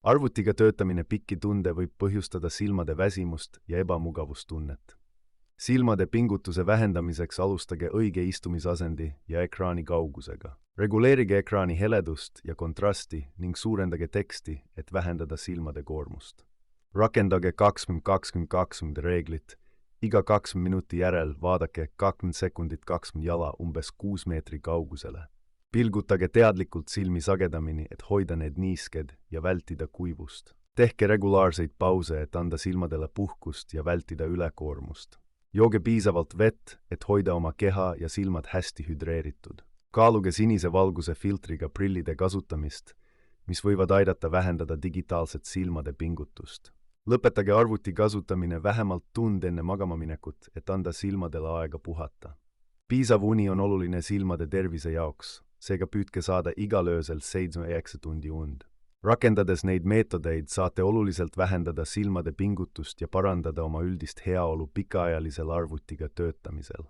Arvutiga töötamine pikki tunde võib põhjustada silmade väsimust ja ebamugavustunnet. Silmade pingutuse vähendamiseks alustage õige istumisasendi ja ekraani kaugusega. Reguleerige ekraani heledust ja kontrasti ning suurendage teksti, et vähendada silmade koormust. Rakendage 20-20-20 reeglit. Iga 20 minuti järel vaadake 20 sekundit 20 jala umbes 6 meetri kaugusele. Pilgutage teadlikult silmi sagedamini, et hoida need niisked ja vältida kuivust. Tehke regulaarseid pause, et anda silmadele puhkust ja vältida ülekoormust. Jooge piisavalt vett, et hoida oma keha ja silmad hästi hüdreeritud. Kaaluge sinise valguse filtriga prillide kasutamist, mis võivad aidata vähendada digitaalset silmade pingutust. Lõpetage arvuti kasutamine vähemalt tund enne magamaminekut, et anda silmadele aega puhata. Piisav uni on oluline silmade tervise jaoks, seega püüdke saada igal öösel 7-9 tundi und. Rakendades neid meetodeid saate oluliselt vähendada silmade pingutust ja parandada oma üldist heaolu pikaajalisel arvutiga töötamisel.